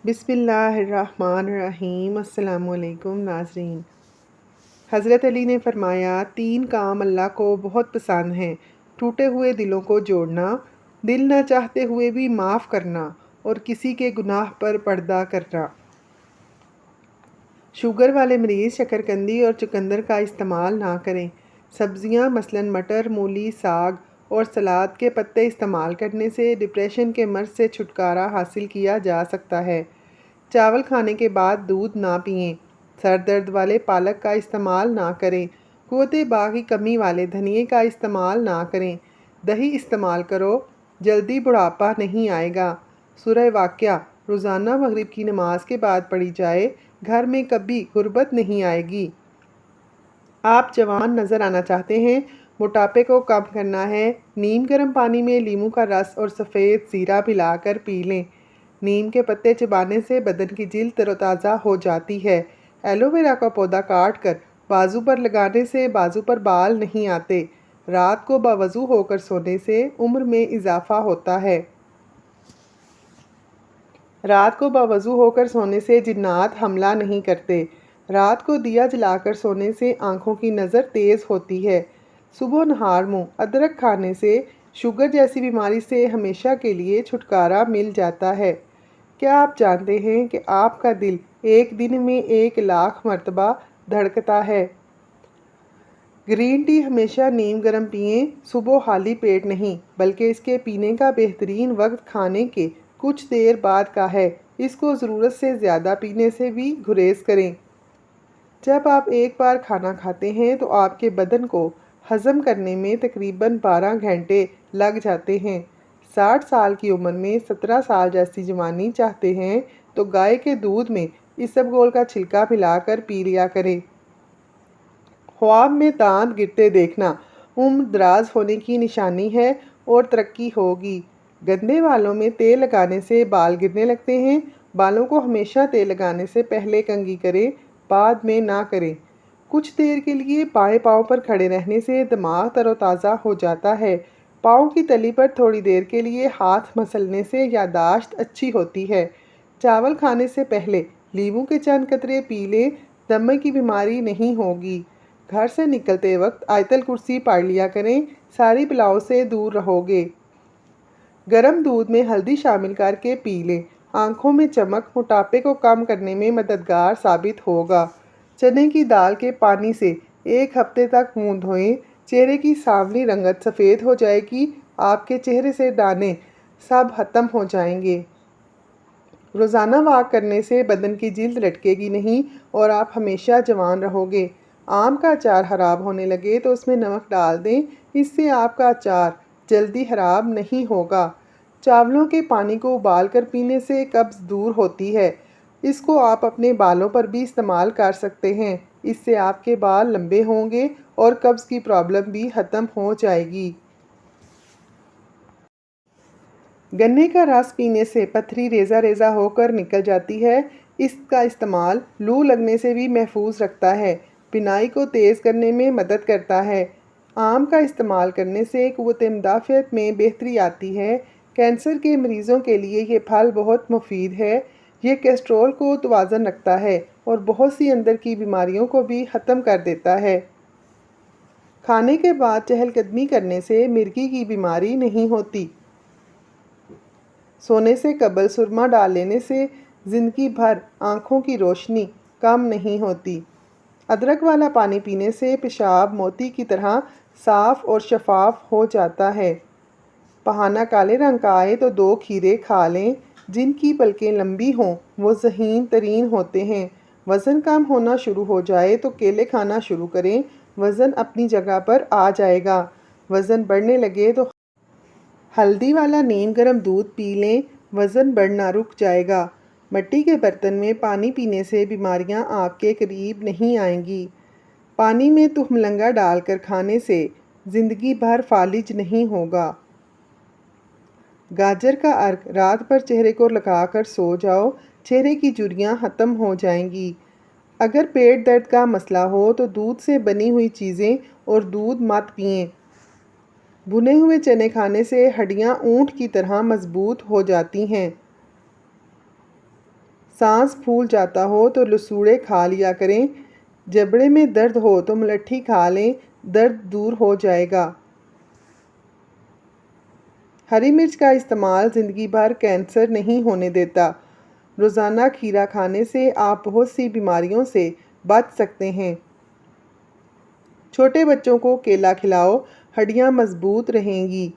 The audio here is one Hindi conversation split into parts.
बिस्मिल्लाहिर्रहमानिर्रहीम। अस्सलामुअलैकुम नाज़रीन। हज़रत अली ने फ़रमाया, 3 काम अल्लाह को बहुत पसंद हैं: टूटे हुए दिलों को जोड़ना, दिल न चाहते हुए भी माफ़ करना और किसी के गुनाह पर पर्दा करना। शुगर वाले मरीज़ शकरकंदी और चुकंदर का इस्तेमाल ना करें। सब्ज़ियाँ मसलन मटर, मूली, साग और सलाद के पत्ते इस्तेमाल करने से डिप्रेशन के मर्ज़ से छुटकारा हासिल किया जा सकता है। चावल खाने के बाद दूध ना पिएं। सर दर्द वाले पालक का इस्तेमाल ना करें। क़ुव्वत बाह की कमी वाले धनिए का इस्तेमाल ना करें। दही इस्तेमाल करो, जल्दी बुढ़ापा नहीं आएगा। सूरह वाक़िया रोज़ाना मगरिब की नमाज के बाद पढ़ी जाए, घर में कभी गुर्बत नहीं आएगी। आप जवान नज़र आना चाहते हैं, मोटापे को कम करना है, नीम गर्म पानी में नींबू का रस और सफ़ेद ज़ीरा मिलाकर पी लें। नीम के पत्ते चबाने से बदन की जिल्द तरोताज़ा हो जाती है। एलोवेरा का पौधा काट कर बाजू पर लगाने से बाजू पर बाल नहीं आते। रात को बावज़ू होकर सोने से उम्र में इजाफ़ा होता है। रात को बावज़ू होकर सोने से जिन्नात हमला नहीं करते। रात को दिया जलाकर सोने से आँखों की नज़र तेज़ होती है। सुबह नहार मुँह अदरक खाने से शुगर जैसी बीमारी से हमेशा के लिए छुटकारा मिल जाता है। क्या आप जानते हैं कि आपका दिल एक दिन में 1 लाख मरतबा धड़कता है? ग्रीन टी हमेशा नीम गर्म पिएं, सुबह खाली पेट नहीं, बल्कि इसके पीने का बेहतरीन वक्त खाने के कुछ देर बाद का है। इसको ज़रूरत से ज़्यादा पीने से भी गुरेज करें। जब आप एक बार खाना खाते हैं तो आपके बदन को हज़म करने में तकरीबन 12 घंटे लग जाते हैं। 60 साल की उम्र में 17 साल जैसी जवानी चाहते हैं तो गाय के दूध में इसबगोल का छिलका मिलाकर पी लिया करें। ख्वाब में दांत गिरते देखना उम्र दराज होने की निशानी है और तरक्की होगी। गंदे बालों में तेल लगाने से बाल गिरने लगते हैं। बालों को हमेशा तेल लगाने से पहले कंघी करें, बाद में ना करें। कुछ देर के लिए बाएं पाँव पर खड़े रहने से दिमाग तरोताज़ा हो जाता है। पाँव की तली पर थोड़ी देर के लिए हाथ मसलने से यादाश्त अच्छी होती है। चावल खाने से पहले नींबू के चंद कतरे पी लें, दमे की बीमारी नहीं होगी। घर से निकलते वक्त आयतल कुर्सी पढ़ लिया करें, सारी बलाओं से दूर रहोगे। गर्म दूध में हल्दी शामिल करके पी लें। आँखों में चमक मोटापे को कम करने में मददगार साबित होगा। चने की दाल के पानी से 1 हफ्ते तक मुँह धोएं। चेहरे की सांवली रंगत सफ़ेद हो जाएगी। आपके चेहरे से दाने सब ख़त्म हो जाएंगे। रोज़ाना वॉक करने से बदन की जिल्द लटकेगी नहीं और आप हमेशा जवान रहोगे। आम का अचार ख़राब होने लगे तो उसमें नमक डाल दें, इससे आपका अचार जल्दी ख़राब नहीं होगा। चावलों के पानी को उबाल कर पीने से कब्ज़ दूर होती है। इसको आप अपने बालों पर भी इस्तेमाल कर सकते हैं। इससे आपके बाल लंबे होंगे और कब्ज़ की प्रॉब्लम भी ख़त्म हो जाएगी। गन्ने का रस पीने से पथरी रेज़ा रेज़ा होकर निकल जाती है। इसका इस्तेमाल लू लगने से भी महफूज रखता है। बिनाई को तेज़ करने में मदद करता है। आम का इस्तेमाल करने से क़ुव्वत मुदाफ़अत में बेहतरी आती है। कैंसर के मरीज़ों के लिए ये फल बहुत मुफीद है। ये कोलेस्ट्रॉल को तवाज़ुन रखता है और बहुत सी अंदर की बीमारियों को भी ख़त्म कर देता है। खाने के बाद चहलकदमी करने से मिर्गी की बीमारी नहीं होती। सोने से कबल सुरमा डाल लेने से ज़िंदगी भर आँखों की रोशनी कम नहीं होती। अदरक वाला पानी पीने से पेशाब मोती की तरह साफ़ और शफाफ हो जाता है। पहाना काले रंग का आए तो 2 खीरे खा लें। जिनकी पलकें लंबी हों वो ज़हीन तरीन होते हैं। वज़न कम होना शुरू हो जाए तो केले खाना शुरू करें, वज़न अपनी जगह पर आ जाएगा। वज़न बढ़ने लगे तो हल्दी वाला नीम गर्म दूध पी लें, वज़न बढ़ना रुक जाएगा। मिट्टी के बर्तन में पानी पीने से बीमारियां आपके करीब नहीं आएंगी। पानी में तुहमलंगा डालकर खाने से ज़िंदगी भर फालिज नहीं होगा। गाजर का अर्क रात भर चेहरे को लगाकर सो जाओ, चेहरे की झुर्रियाँ ख़त्म हो जाएंगी। अगर पेट दर्द का मसला हो तो दूध से बनी हुई चीज़ें और दूध मत पिएं। भुने हुए चने खाने से हड्डियां ऊंट की तरह मजबूत हो जाती हैं। सांस फूल जाता हो तो लसूड़े खा लिया करें। जबड़े में दर्द हो तो मुलट्ठी खा लें, दर्द दूर हो जाएगा। हरी मिर्च का इस्तेमाल ज़िंदगी भर कैंसर नहीं होने देता। रोज़ाना खीरा खाने से आप बहुत सी बीमारियों से बच सकते हैं। छोटे बच्चों को केला खिलाओ, हड्डियां मजबूत रहेंगी।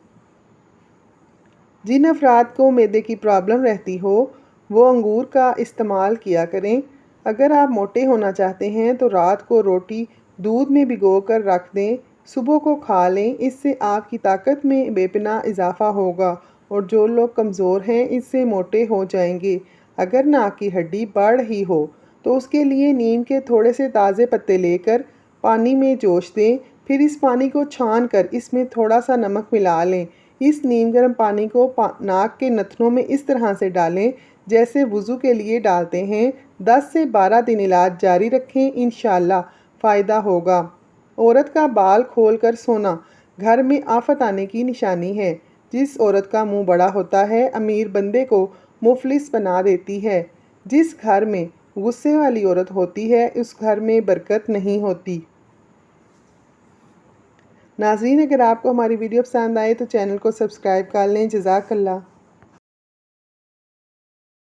जिन अफराद को मैदे की प्रॉब्लम रहती हो वो अंगूर का इस्तेमाल किया करें। अगर आप मोटे होना चाहते हैं तो रात को रोटी दूध में भिगो कर रख दें, सुबह को खा लें। इससे आपकी ताकत में बेपनाह इजाफा होगा और जो लोग कमज़ोर हैं इससे मोटे हो जाएंगे। अगर नाक की हड्डी बढ़ रही हो तो उसके लिए नीम के थोड़े से ताज़े पत्ते लेकर पानी में जोश दें, फिर इस पानी को छान कर इसमें थोड़ा सा नमक मिला लें। इस नीम गर्म पानी को नाक के नथनों में इस तरह से डालें जैसे वज़ू के लिए डालते हैं। 10 से 12 दिन इलाज जारी रखें, इंशाअल्लाह फ़ायदा होगा। औरत का बाल खोल कर सोना घर में आफत आने की निशानी है। जिस औरत का मुंह बड़ा होता है अमीर बंदे को मुफलिस बना देती है। जिस घर में गुस्से वाली औरत होती है उस घर में बरकत नहीं होती। नाज़रीन, अगर आपको हमारी वीडियो पसंद आए तो चैनल को सब्सक्राइब कर लें। जज़ाकल्लाह।